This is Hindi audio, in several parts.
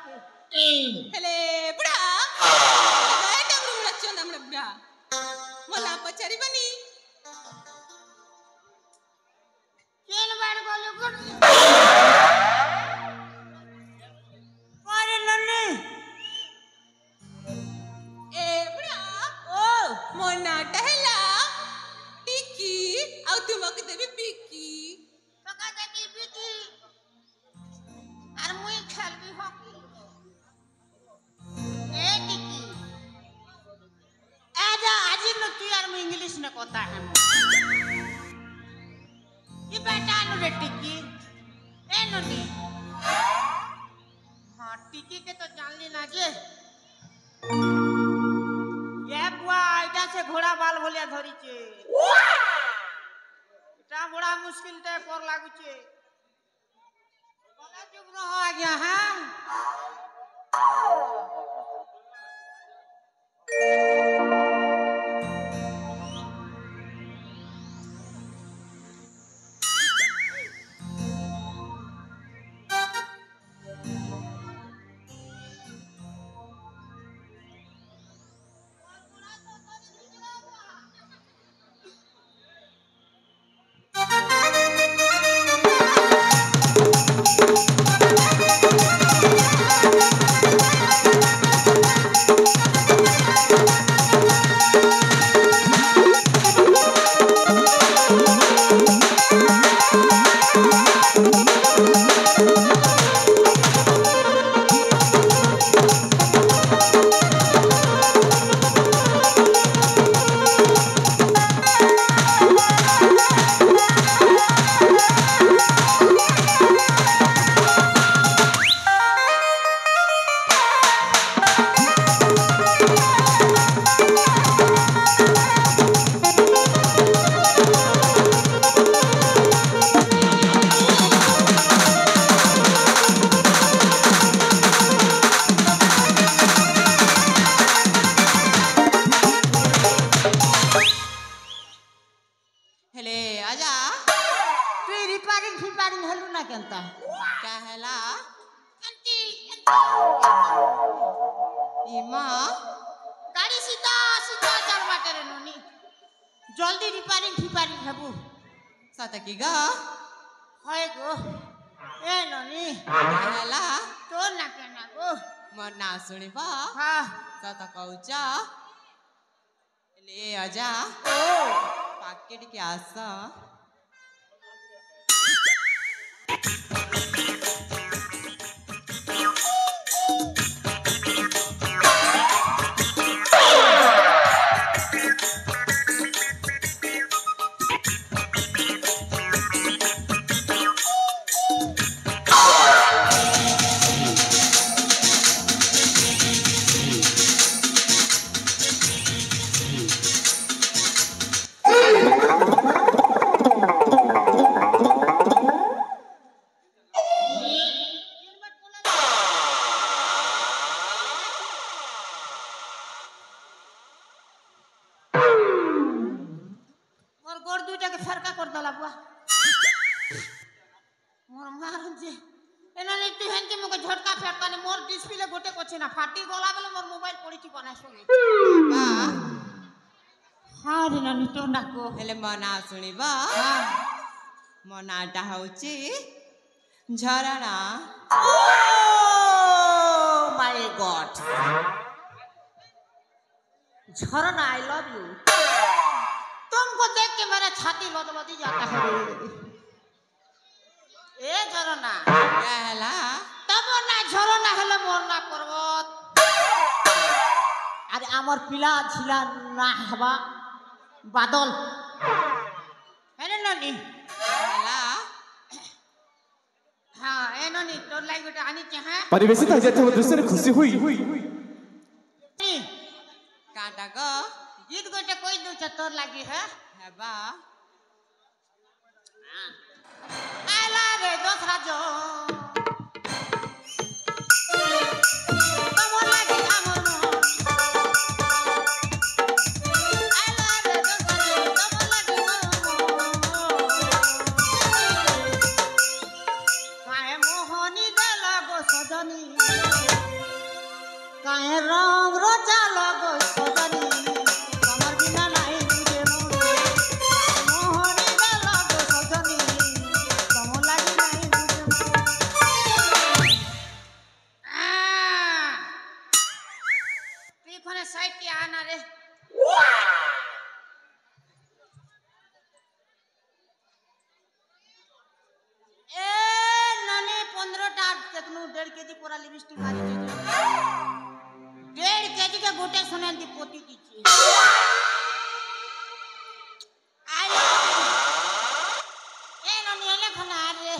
हेले बुढ़ा गायटा बुढ़ा चंदा बुढ़ा मला पचारी बनी केन बाड़ बोलो गुड अरे नन्नी ए बुढ़ा ओ मोना टहला टिकी आउ तुमक देबी पिकी पका देबी पिकी और मुई खेलबी हॉकी ए टिकी आजा आज न तू यार मैं इंग्लिश न कहता है ये बेटा नु रे टिकी ए नन्नी हाँ टिकी के तो जान ली ना जे ये बुआ इटा से घोड़ा बाल भलिया धरी छे इटा बड़ा मुश्किल ते पर लागु छे कला जुग न हो गया हां जल्दी रिपेयरिंग हेबू सतकी गा होय गो ए ननी हला तो ना केना गो मोर ना सुनिबा हां सत कहूचा ले आजा ओ पाकेट के आसा फाटी गला बेले मोर मोबाइल पड़ी थी बना सुनी हां रे नानी तो नाको हेले मना सुनिबा हां मनाटा होची झरना ओ माय गॉड झरना आई लव यू तुमको देख के मेरा छाती लदलदी जाता है ए झरना कहला तब ना झरना हेले मोर ना पर्वत अरे आमर पिला झिला ना हवा बादल है ननी कहला हां ए ननी तोर लाइक बेटा आनी चाहे परिवेशित हो जाते वो दूसरे खुशी हुई काटा ग गीत गोटे कोई दू छ तोर लागी है हेबा देखनु 1.5 केजी पूरा लिपस्टिक मारी जे 1.5 केजी के गोटे सोने दी पोती दीची आयो ए ननी एले खना रे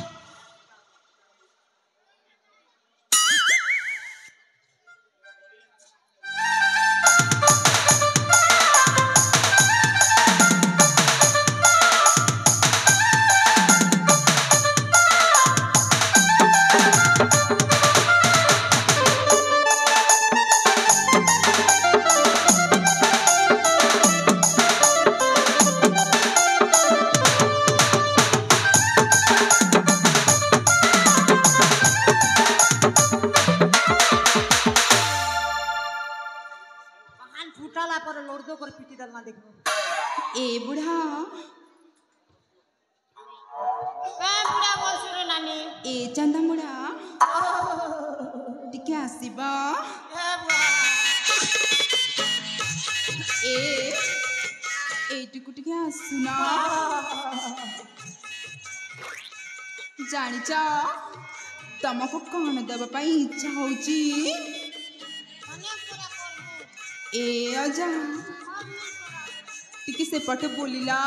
ए बुढ़ा बुढ़ा बोल नानी ए चंदा मुड़ा टिके आसीबा ए टिके आसुना जानी चा तमको कौन देवा पाई इच्छा होची ए अजा टिके से पट बोलिला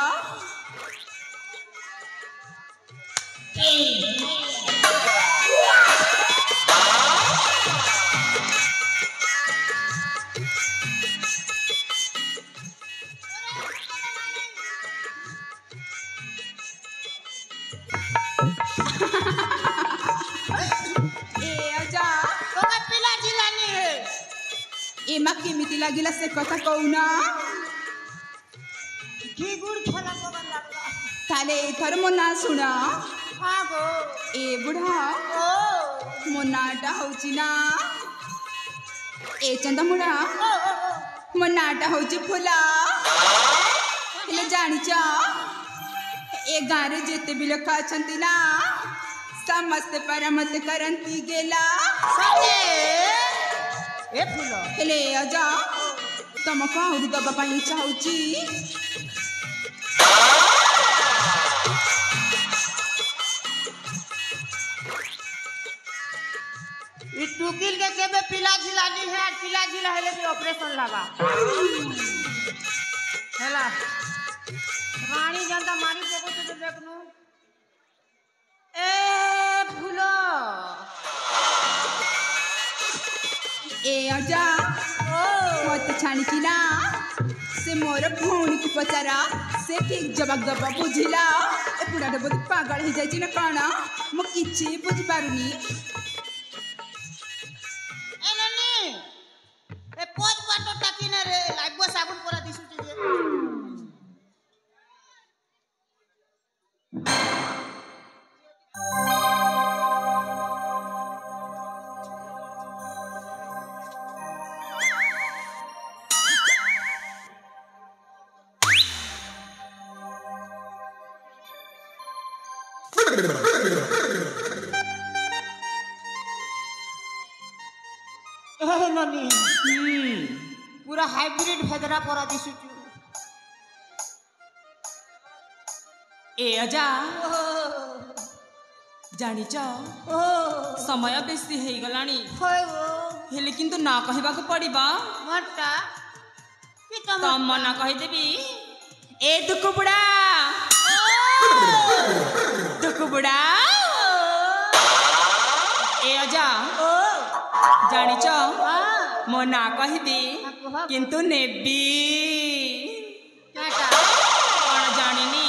एमा केमिति लागिला से कथा कहूना की गुड़ खेला पवन लागला ताले एथर मो ना सुना हां गो ए बुढ़ा ओ मो नाटा होची ना ए चंदा मुड़ा मो नाटा होची फुला हेले जानी चा ए गारे जेते भी लोग अछंती ना समस्त परमत करंती गेला सते ए फुलो हेले अजा तमको आउरी दबा पाई इच्छा होची ई टुकिल के केबे पिला झिलानी है पिला झिला हेले भी ऑपरेशन लगा हेला रानी जनता मारी पोको तो देखनु ए फुलो ए अजा मत छानी की ना से मोर भौणी की पचारा से ठीक जवाब दबा बुझिला ए पुरा बहुत पागल हो जाई ना काना मो किछि बुझि पारुनी ए ननी ए पोज पाटो टाकी ना रे लागबो साबुन पूरा दिसुची जे ननी पूरा हाइब्रिड फेदरा परा दिसुची ए अजा जानी च समय बेसी हे गलानी हेले किंतु ना कहबा को पड़िबा मटा कि तम मना कहि देबी ए दुकुबुड़ा दुकुबुड़ा ए अजा जानी च मो ना कहि दे किंतु नेबी काटा कोन जानिनी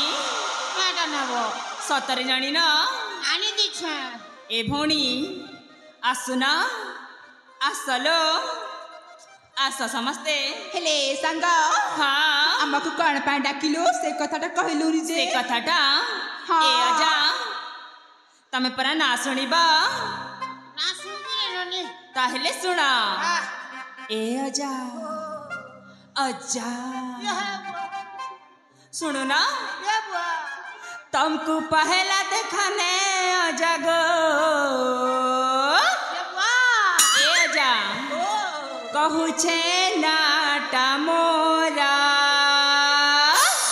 काटा नबो सतरे जानी ना आनी दिछा ए भोणी आसुना आसलो आस समस्ते हेले संग हाँ हमको कौन पाए डाकिलो से कथाटा कहलु रि जे से कथाटा हाँ ए अजा तमे परा ना सुनिबा ना सुनी ननी ताहले सुना ए अजा अजा सुनो ना ये बुआ तुमको पहला देखने अजा गो ये बुआ ए अजा कहू छे नाटा मोरा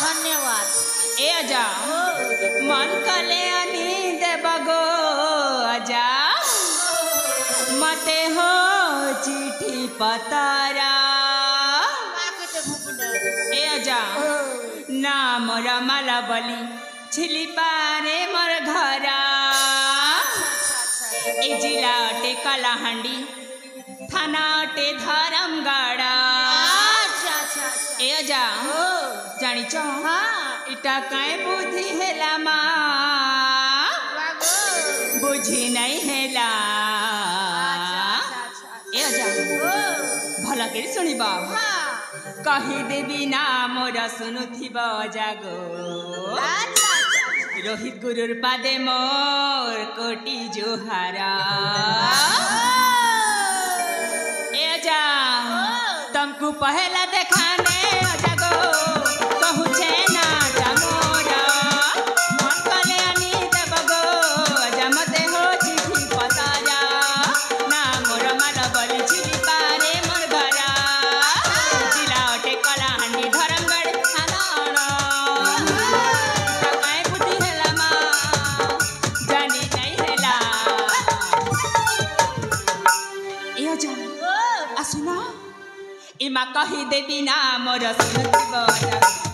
धन्यवाद ए अजा मन कले अनि देबगो अजा पतारा ए आजा ना मोरा माला बली छिली पारे मोर घरा ए जिला अटे कलाहांडी थाना अटे धरमगढ़ा ए आजा जानी चो इटा काए बुद्धि हेला मा बुझी नहीं हेला ए आजा भला के सुनी बाबा कही देवी ना मोरा सुनुथिब जागो रोहित गुरुर पादे मोर कोटी जोहारा ए आजा तुमको पहला देखाने जागो कहू छे ना जामोरा मन कले आनी देबगो जमते हो चिठी पतारा ना मोर माला बली छिली पारे मोर घरा जिला अटे कलाहांडी धरमगढ़ थाना काए बुद्धि हेला मा जानी नहीं हेला ए आजा आ सुना इमा कही देवी ना मोर सुनुथिब जागो